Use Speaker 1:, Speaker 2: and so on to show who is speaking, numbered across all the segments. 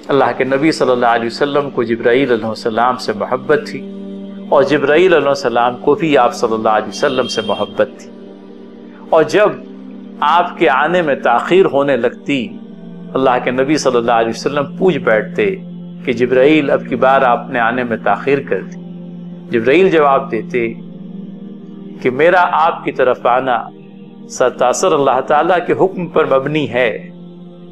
Speaker 1: اللہ کے نبی صلی اللہ علیہ وسلم کو جبرائیل علیہ السلام سے محبت تھی اور جبرائیل علیہ السلام کو بھی آپ صلی اللہ علیہ وسلم سے محبت تھی، اور جب آپ کے آنے میں تاخیر ہونے لگتی اللہ کے نبی صلی اللہ علیہ وسلم پوچھ بیٹھتے کہ جبرائیل اب کی بار آپ نے آنے میں تاخیر کر دی۔ جبرائیل جواب دیتے کہ میرا آپ کی طرف آنا سرتاسر اللہ تعالیٰ کے حکم پر مبنی ہے،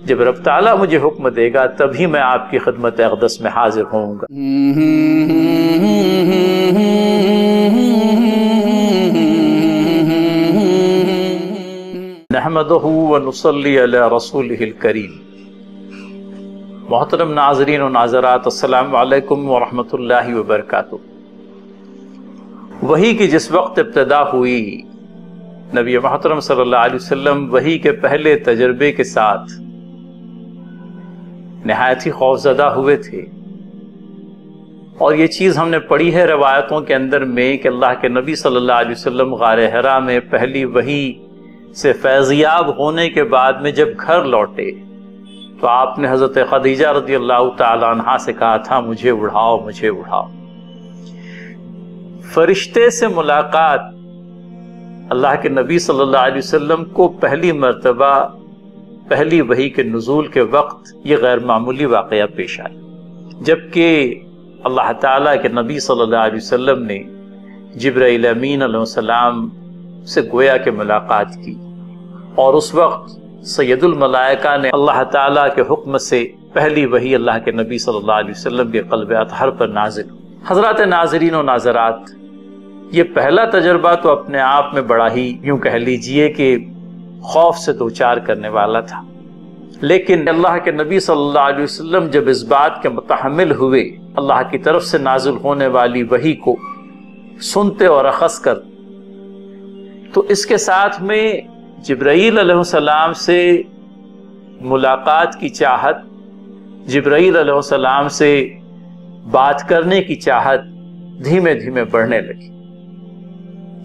Speaker 1: جب رب تعالیٰ مجھے حکم دے گا تبھی میں آپ کی خدمت اقدس میں حاضر ہوں گا۔ نحمدہ ونصلی علی رسولہ الکریم۔ محترم ناظرین و ناظرات، السلام علیکم ورحمۃ اللہ وبرکاتہ۔ وحی کی جس وقت ابتدا ہوئی، نبی محترم صلی اللہ علیہ وسلم وحی کے پہلے تجربے کے ساتھ نہایت ہی خوفزدہ ہوئے تھے، اور یہ چیز ہم نے پڑھی ہے روایتوں کے اندر میں کہ اللہ کے نبی صلی اللہ علیہ وسلم غار حرا میں پہلی وحی سے فیضیاب ہونے کے بعد میں جب گھر لوٹے تو آپ نے حضرت خدیجہ رضی اللہ تعالی عنہا سے کہا تھا مجھے اڑھاؤ مجھے اڑھاؤ۔ فرشتے سے ملاقات اللہ کے نبی صلی اللہ علیہ وسلم کو پہلی مرتبہ پہلی وحی کے نزول کے وقت یہ غیر معمولی واقعہ پیش آیا، جبکہ اللہ تعالیٰ کے نبی صلی اللہ علیہ وسلم نے جبرائیل امین علیہ السلام سے گویا کہ ملاقات کی، اور اس وقت سید الملائکہ نے اللہ تعالیٰ کے حکم سے پہلی وحی اللہ کے نبی صلی اللہ علیہ وسلم کے قلب اطہر پر نازل۔ حضرات ناظرین و ناظرات، یہ پہلا تجربہ تو اپنے آپ میں بڑا ہی یوں کہہ لیجئے کہ خوف سے دوچار کرنے والا تھا، لیکن اللہ کے نبی صلی اللہ علیہ وسلم جب اس بات کے متحمل ہوئے اللہ کی طرف سے نازل ہونے والی وحی کو سنتے اور اخذ کر، تو اس کے ساتھ میں جبرائیل علیہ السلام سے ملاقات کی چاہت، جبرائیل علیہ السلام سے بات کرنے کی چاہت دھیمے دھیمے بڑھنے لگی۔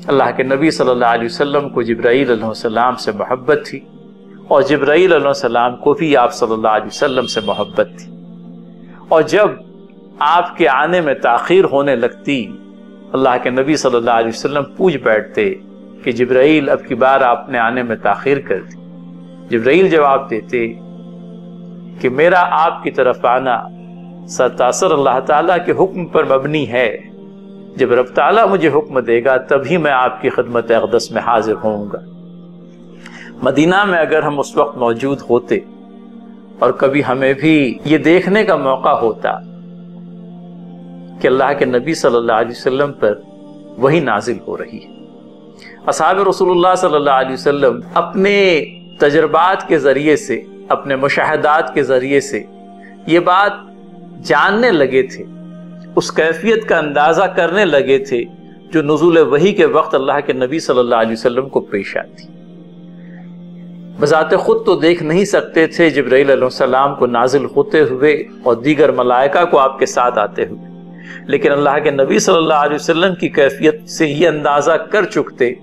Speaker 1: اللہ کے نبی صلی اللہ علیہ وسلم کو جبرائیل علیہ السلام سے محبت تھی، اور جبرائیل علیہ السلام کو بھی آپ صلی اللہ علیہ وسلم سے محبت تھی، اور جب آپ کے آنے میں تاخیر ہونے لگتی اللہ کے نبی صلی اللہ علیہ وسلم پوچھ بیٹھتے کہ جبرائیل اب کی بار آپ نے آنے میں تاخیر کر دی۔ جبرائیل جواب دیتے کہ میرا آپ کی طرف آنا سرتاسر اللہ تعالیٰ کے حکم پر مبنی ہے، جب رب تعالیٰ مجھے حکم دے گا تبھی میں آپ کی خدمت اقدس میں حاضر ہوں گا۔ مدینہ میں اگر ہم اس وقت موجود ہوتے اور کبھی ہمیں بھی یہ دیکھنے کا موقع ہوتا کہ اللہ کے نبی صلی اللہ علیہ وسلم پر وہی نازل ہو رہی ہے، اصحاب رسول اللہ صلی اللہ علیہ وسلم اپنے تجربات کے ذریعے سے، اپنے مشاہدات کے ذریعے سے یہ بات جاننے لگے تھے، اس کیفیت کا اندازہ کرنے لگے تھے جو نزول وحی کے وقت اللہ کے نبی صلی اللہ علیہ وسلم کو پیش آتی۔ بذات خود تو دیکھ نہیں سکتے تھے جبرائیل علیہ السلام کو نازل ہوتے ہوئے اور دیگر ملائکہ کو آپ کے ساتھ آتے ہوئے، لیکن اللہ کے نبی صلی اللہ علیہ وسلم کی کیفیت سے یہ اندازہ کر چکتے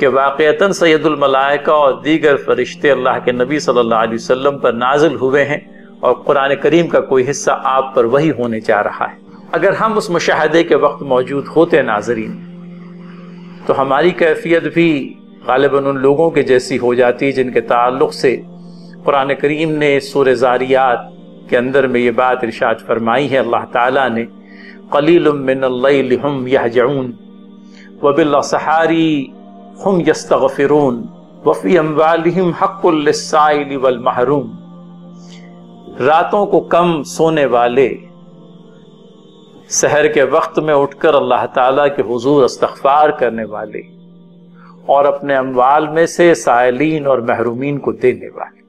Speaker 1: کہ واقعتاً سید الملائکہ اور دیگر فرشتے اللہ کے نبی صلی اللہ علیہ وسلم پر نازل ہوئے ہیں، اور قرآن کریم کا کوئی حصہ آپ پر وحی ہونے جا رہا ہے۔ اگر ہم اس مشاہدے کے وقت موجود ہوتے ناظرین، تو ہماری کیفیت بھی غالباً ان لوگوں کے جیسی ہو جاتی جن کے تعلق سے قرآن کریم نے سورہ زاریات کے اندر میں یہ بات ارشاد فرمائی ہے۔ اللہ تعالیٰ نے قلیل من اللیل ہم یہجعون وبالاسحار ہم یستغفرون وفی اموالہم حق للسائل والمحروم، راتوں کو کم سونے والے سحر کے وقت میں اٹھ کر اللہ تعالیٰ کے حضور استغفار کرنے والے، اور اپنے اموال میں سے سائلین اور محرومین کو دینے والے،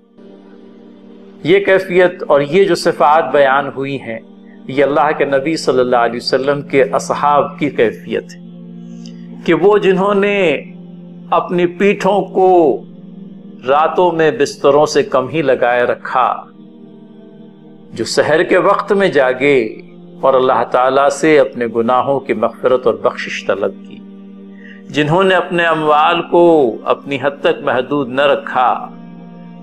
Speaker 1: یہ کیفیت اور یہ جو صفات بیان ہوئی ہیں یہ اللہ کے نبی صلی اللہ علیہ وسلم کے اصحاب کی کیفیت ہے کہ وہ جنہوں نے اپنی پیٹھوں کو راتوں میں بستروں سے کم ہی لگائے رکھا، جو سحر کے وقت میں جاگے اور اللہ تعالیٰ سے اپنے گناہوں کی مغفرت اور بخشش طلب کی، جنہوں نے اپنے اموال کو اپنی حد تک محدود نہ رکھا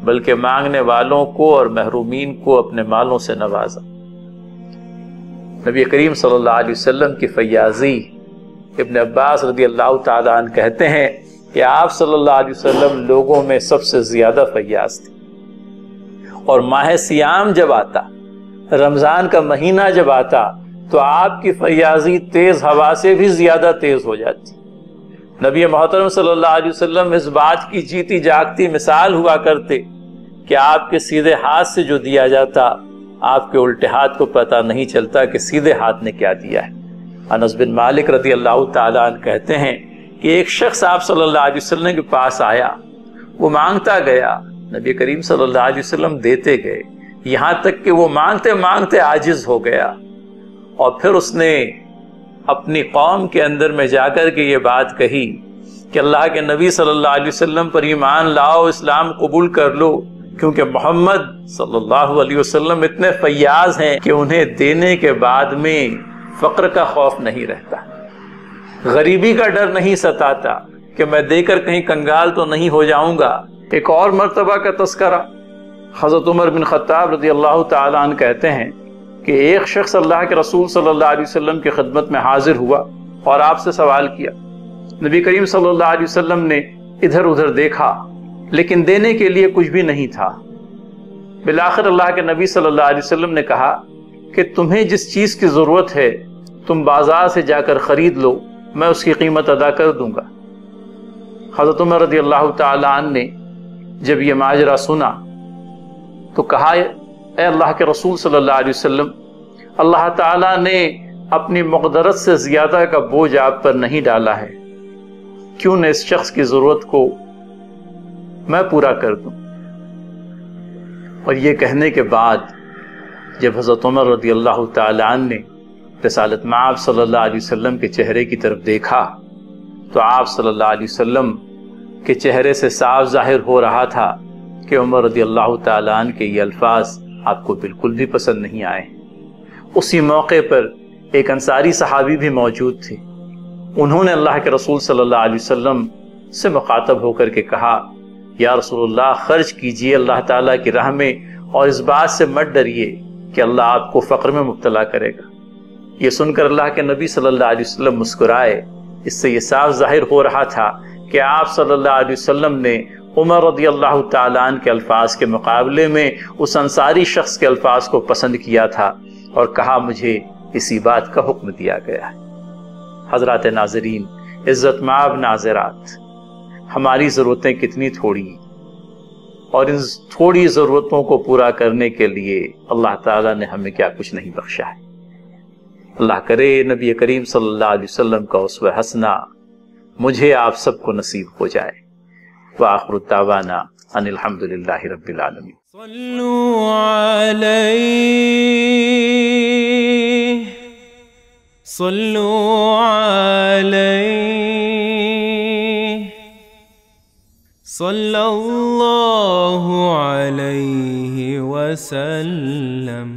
Speaker 1: بلکہ مانگنے والوں کو اور محرومین کو اپنے مالوں سے نوازا۔ نبی کریم صلی اللہ علیہ وسلم کی فیاضی، ابن عباس رضی اللہ تعالیٰ عنہ کہتے ہیں کہ آپ صلی اللہ علیہ وسلم لوگوں میں سب سے زیادہ فیاض تھے، اور ماہ سیام جب آتا، رمضان کا مہینہ جب آتا، تو آپ کی فیاضی تیز ہوا سے بھی زیادہ تیز ہو جاتی۔ نبی محترم صلی اللہ علیہ وسلم اس بات کی جیتی جاگتی مثال ہوا کرتے کہ آپ کے سیدھے ہاتھ سے جو دیا جاتا، آپ کے الٹے ہاتھ کو پتہ نہیں چلتا کہ سیدھے ہاتھ نے کیا دیا ہے۔ انس بن مالک رضی اللہ تعالیٰ عنہ کہتے ہیں کہ ایک شخص آپ صلی اللہ علیہ وسلم کے پاس آیا، وہ مانگتا گیا، نبی کریم صلی اللہ علیہ وسلم دیتے گئے، یہاں تک کہ وہ مانگتے مانگتے عاجز ہو گیا، اور پھر اس نے اپنی قوم کے اندر میں جا کر کے یہ بات کہی کہ اللہ کے نبی صلی اللہ علیہ وسلم پر ایمان لاؤ، اسلام قبول کر لو، کیونکہ محمد صلی اللہ علیہ وسلم اتنے فیاض ہیں کہ انہیں دینے کے بعد میں فقر کا خوف نہیں رہتا، غریبی کا ڈر نہیں ستاتا کہ میں دے کر کہیں کنگال تو نہیں ہو جاؤں گا۔ ایک اور مرتبہ کا تذکرہ، حضرت عمر بن خطاب رضی اللہ تعالیٰ عنہ کہتے ہیں کہ ایک شخص اللہ کے رسول صلی اللہ علیہ وسلم کی خدمت میں حاضر ہوا اور آپ سے سوال کیا۔ نبی کریم صلی اللہ علیہ وسلم نے ادھر ادھر دیکھا، لیکن دینے کے لیے کچھ بھی نہیں تھا۔ بالآخر اللہ کے نبی صلی اللہ علیہ وسلم نے کہا کہ تمہیں جس چیز کی ضرورت ہے تم بازار سے جا کر خرید لو، میں اس کی قیمت ادا کر دوں گا۔ حضرت عمر رضی اللہ تعالیٰ عنہ نے جب یہ ماجرا سنا تو کہا، اے اللہ کے رسول صلی اللہ علیہ وسلم، اللہ تعالیٰ نے اپنی مقدرت سے زیادہ کا بوجھ آپ پر نہیں ڈالا ہے، کیوں نہ اس شخص کی ضرورت کو میں پورا کر دوں۔ اور یہ کہنے کے بعد جب حضرت عمر رضی اللہ تعالیٰ عنہ نے رسالت مآب صلی اللہ علیہ وسلم کے چہرے کی طرف دیکھا تو آپ صلی اللہ علیہ وسلم کے چہرے سے صاف ظاہر ہو رہا تھا کہ عمر رضی اللہ تعالیٰ عنہ کے یہ الفاظ آپ کو بالکل بھی پسند نہیں آئے۔ اسی موقع پر ایک انصاری صحابی بھی موجود تھے، انہوں نے اللہ کے رسول صلی اللہ علیہ وسلم سے مخاطب ہو کر کے کہا، یا رسول اللہ خرچ کیجئے اللہ تعالیٰ کی راہ میں، اور اس بات سے مت ڈریے کہ اللہ آپ کو فقر میں مبتلا کرے گا۔ یہ سن کر اللہ کے نبی صلی اللہ علیہ وسلم مسکرائے۔ اس سے یہ صاف ظاہر ہو رہا تھا کہ آپ صلی اللہ علیہ وسلم نے عمر رضی اللہ تعالیٰ عنہ کے الفاظ کے مقابلے میں اس انصاری شخص کے الفاظ کو پسند کیا تھا، اور کہا مجھے اسی بات کا حکم دیا گیا ہے۔ حضرات ناظرین، عزت مآب ناظرات، ہماری ضرورتیں کتنی تھوڑی، اور ان تھوڑی ضرورتوں کو پورا کرنے کے لیے اللہ تعالیٰ نے ہمیں کیا کچھ نہیں بخشا ہے۔ اللہ کرے نبی کریم صلی اللہ علیہ وسلم کا اسوہ حسنہ مجھے آپ سب کو نصیب ہو جائے۔ وآخر الدعوانا ان الحمد للہ رب العالمین۔
Speaker 2: صلوا علیہ صلوا علیہ صلی اللہ علیہ وسلم۔